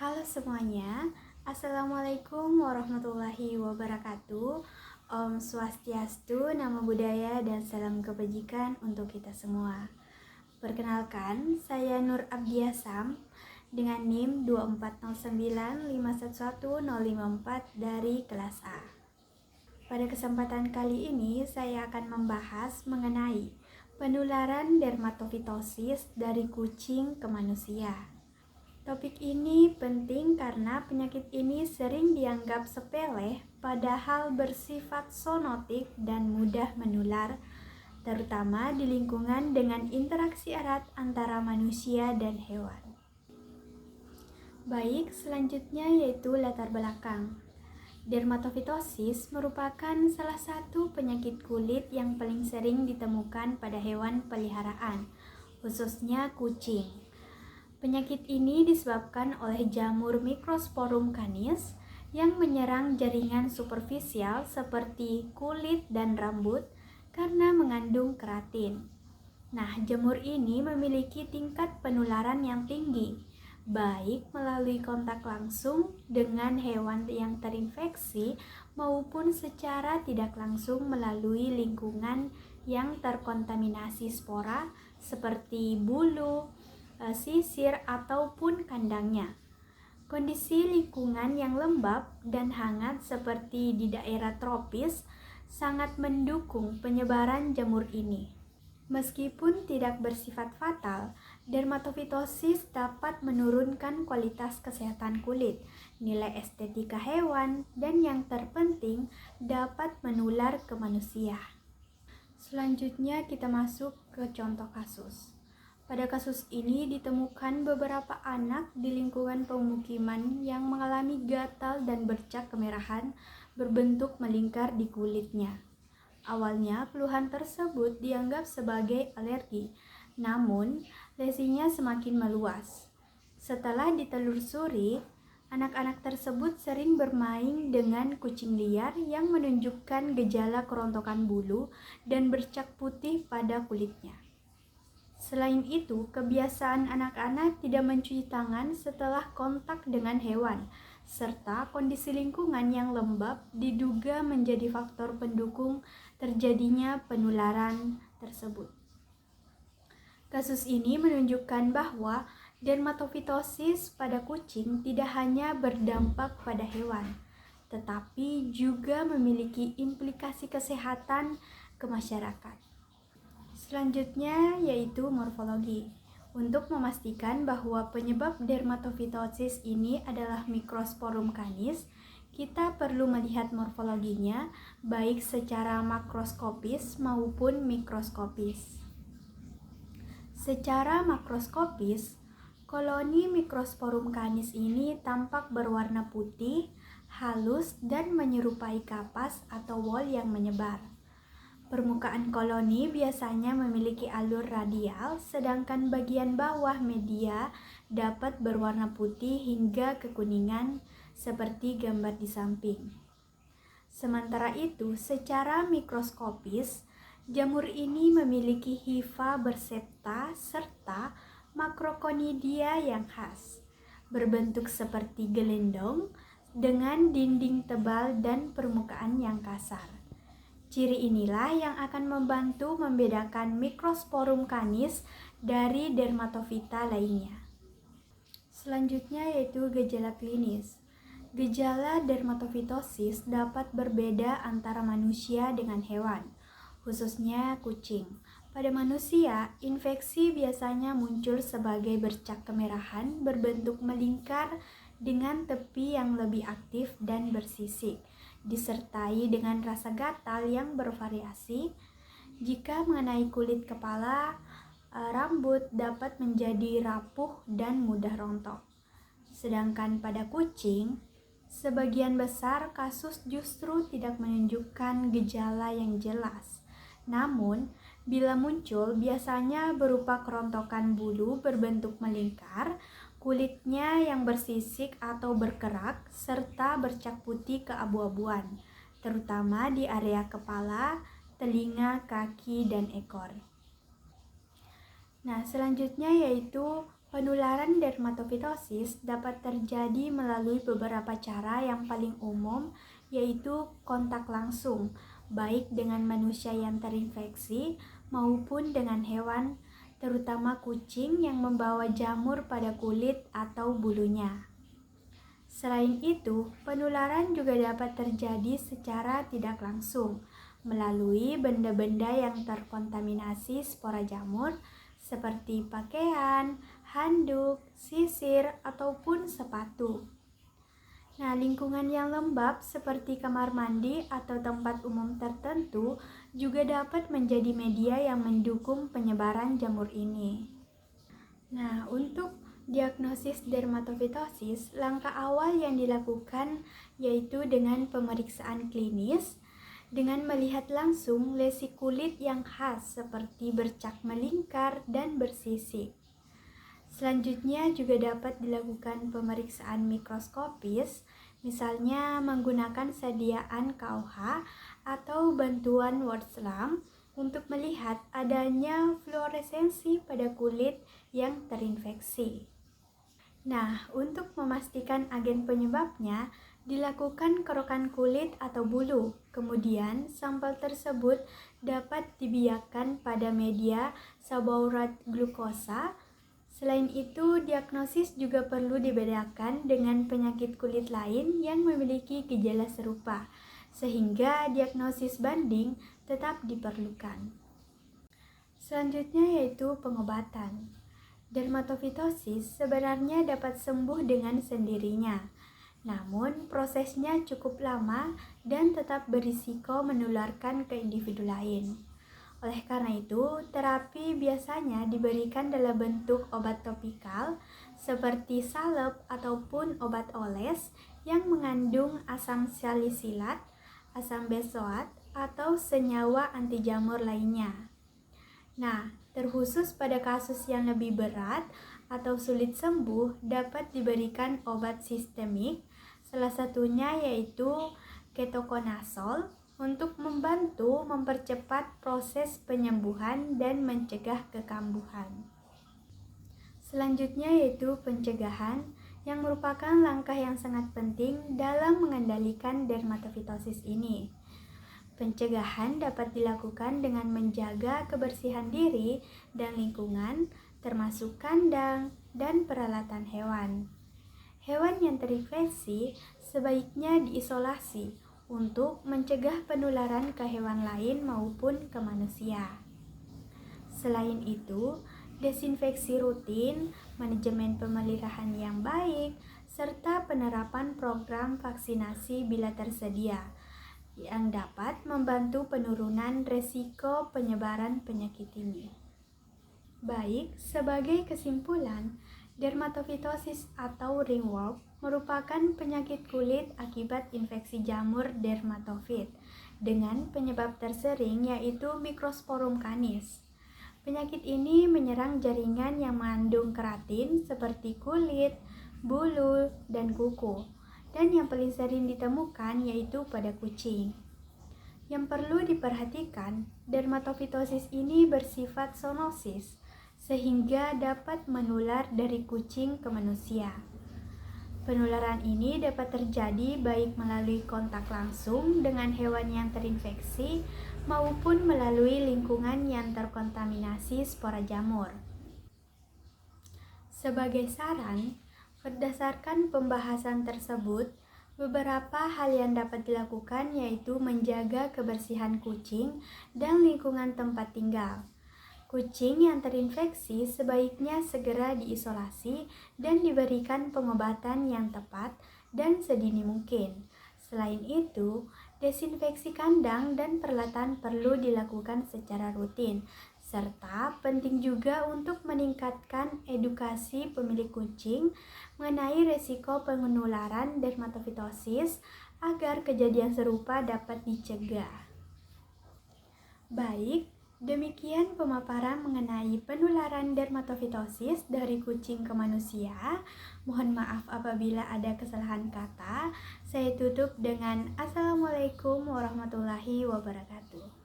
Halo semuanya, Assalamualaikum warahmatullahi wabarakatuh. Om Swastiastu, Namo Buddhaya, dan salam kebajikan untuk kita semua. Perkenalkan, saya Nur Abdiasam dengan NIM 24095111054 dari kelas A. Pada kesempatan kali ini, saya akan membahas mengenai penularan dermatofitosis dari kucing ke manusia. Topik ini penting karena penyakit ini sering dianggap sepele, padahal bersifat zoonotik dan mudah menular, terutama di lingkungan dengan interaksi erat antara manusia dan hewan. Baik, selanjutnya yaitu latar belakang. Dermatofitosis merupakan salah satu penyakit kulit yang paling sering ditemukan pada hewan peliharaan, khususnya kucing. Penyakit ini disebabkan oleh jamur Microsporum canis yang menyerang jaringan superficial seperti kulit dan rambut karena mengandung keratin. Nah, jamur ini memiliki tingkat penularan yang tinggi, baik melalui kontak langsung dengan hewan yang terinfeksi maupun secara tidak langsung melalui lingkungan yang terkontaminasi spora seperti bulu, sisir, ataupun kandangnya. Kondisi lingkungan yang lembab dan hangat seperti di daerah tropis sangat mendukung penyebaran jamur ini. Meskipun tidak bersifat fatal, dermatofitosis dapat menurunkan kualitas kesehatan kulit, nilai estetika hewan, dan yang terpenting dapat menular ke manusia. Selanjutnya kita masuk ke contoh kasus. Pada kasus ini ditemukan beberapa anak di lingkungan pemukiman yang mengalami gatal dan bercak kemerahan berbentuk melingkar di kulitnya. Awalnya keluhan tersebut dianggap sebagai alergi, namun lesinya semakin meluas. Setelah ditelusuri, anak-anak tersebut sering bermain dengan kucing liar yang menunjukkan gejala kerontokan bulu dan bercak putih pada kulitnya. Selain itu, kebiasaan anak-anak tidak mencuci tangan setelah kontak dengan hewan, serta kondisi lingkungan yang lembab diduga menjadi faktor pendukung terjadinya penularan tersebut. Kasus ini menunjukkan bahwa dermatofitosis pada kucing tidak hanya berdampak pada hewan, tetapi juga memiliki implikasi kesehatan ke masyarakat. Selanjutnya yaitu morfologi. Untuk memastikan bahwa penyebab dermatofitosis ini adalah Microsporum canis, kita perlu melihat morfologinya baik secara makroskopis maupun mikroskopis. Secara makroskopis, koloni Microsporum canis ini tampak berwarna putih, halus, dan menyerupai kapas atau wol yang menyebar. Permukaan koloni biasanya memiliki alur radial, sedangkan bagian bawah media dapat berwarna putih hingga kekuningan seperti gambar di samping. Sementara itu, secara mikroskopis, jamur ini memiliki hifa bersepta serta makrokonidia yang khas, berbentuk seperti gelendong dengan dinding tebal dan permukaan yang kasar. Ciri inilah yang akan membantu membedakan Microsporum canis dari dermatofita lainnya. Selanjutnya yaitu gejala klinis. Gejala dermatofitosis dapat berbeda antara manusia dengan hewan, khususnya kucing. Pada manusia, infeksi biasanya muncul sebagai bercak kemerahan berbentuk melingkar dengan tepi yang lebih aktif dan bersisik, disertai dengan rasa gatal yang bervariasi. Jika mengenai kulit kepala, rambut dapat menjadi rapuh dan mudah rontok. Sedangkan pada kucing, sebagian besar kasus justru tidak menunjukkan gejala yang jelas. Namun, bila muncul biasanya berupa kerontokan bulu berbentuk melingkar, kulitnya yang bersisik atau berkerak, serta bercak putih keabu-abuan, terutama di area kepala, telinga, kaki, dan ekor. Nah, selanjutnya yaitu Penularan dermatofitosis dapat terjadi melalui beberapa cara yang paling umum, yaitu kontak langsung, baik dengan manusia yang terinfeksi maupun dengan hewan, terutama kucing yang membawa jamur pada kulit atau bulunya. Selain itu, penularan juga dapat terjadi secara tidak langsung, melalui benda-benda yang terkontaminasi spora jamur, seperti pakaian, handuk, sisir, ataupun sepatu. Nah, lingkungan yang lembab seperti kamar mandi atau tempat umum tertentu juga dapat menjadi media yang mendukung penyebaran jamur ini. Nah, untuk diagnosis dermatofitosis, langkah awal yang dilakukan yaitu dengan pemeriksaan klinis, dengan melihat langsung lesi kulit yang khas seperti bercak melingkar dan bersisik. Selanjutnya juga dapat dilakukan pemeriksaan mikroskopis, misalnya menggunakan sediaan KUH atau bantuan Wordslump untuk melihat adanya fluoresensi pada kulit yang terinfeksi. Nah, untuk memastikan agen penyebabnya, dilakukan kerokan kulit atau bulu. Kemudian, sampel tersebut dapat dibiarkan pada media sabaurat glukosa. Selain itu, diagnosis juga perlu dibedakan dengan penyakit kulit lain yang memiliki gejala serupa, sehingga diagnosis banding tetap diperlukan. Selanjutnya yaitu pengobatan. Dermatofitosis sebenarnya dapat sembuh dengan sendirinya, namun prosesnya cukup lama dan tetap berisiko menularkan ke individu lain. Oleh karena itu, terapi biasanya diberikan dalam bentuk obat topikal seperti salep ataupun obat oles yang mengandung asam salisilat, asam benzoat, atau senyawa anti jamur lainnya. Nah, terkhusus pada kasus yang lebih berat atau sulit sembuh, dapat diberikan obat sistemik, salah satunya yaitu ketokonazol, untuk membantu mempercepat proses penyembuhan dan mencegah kekambuhan. Selanjutnya yaitu pencegahan, yang merupakan langkah yang sangat penting dalam mengendalikan dermatofitosis ini. Pencegahan dapat dilakukan dengan menjaga kebersihan diri dan lingkungan, termasuk kandang dan peralatan hewan. Hewan yang terinfeksi sebaiknya diisolasi untuk mencegah penularan ke hewan lain maupun ke manusia. Selain itu, desinfeksi rutin, manajemen pemeliharaan yang baik, serta penerapan program vaksinasi bila tersedia, yang dapat membantu penurunan resiko penyebaran penyakit ini. Baik, sebagai kesimpulan, dermatofitosis atau ringworm merupakan penyakit kulit akibat infeksi jamur dermatofit dengan penyebab tersering yaitu Microsporum canis. Penyakit ini menyerang jaringan yang mengandung keratin seperti kulit, bulu, dan kuku, dan yang paling sering ditemukan yaitu pada kucing. Yang perlu diperhatikan, dermatofitosis ini bersifat zoonosis, sehingga dapat menular dari kucing ke manusia. Penularan ini dapat terjadi baik melalui kontak langsung dengan hewan yang terinfeksi maupun melalui lingkungan yang terkontaminasi spora jamur. Sebagai saran, berdasarkan pembahasan tersebut, beberapa hal yang dapat dilakukan yaitu menjaga kebersihan kucing dan lingkungan tempat tinggal. Kucing yang terinfeksi sebaiknya segera diisolasi dan diberikan pengobatan yang tepat dan sedini mungkin. Selain itu, desinfeksi kandang dan peralatan perlu dilakukan secara rutin, serta penting juga untuk meningkatkan edukasi pemilik kucing mengenai risiko penularan dermatofitosis agar kejadian serupa dapat dicegah. Baik, demikian pemaparan mengenai penularan dermatofitosis dari kucing ke manusia. Mohon maaf apabila ada kesalahan kata. Saya tutup dengan Assalamualaikum warahmatullahi wabarakatuh.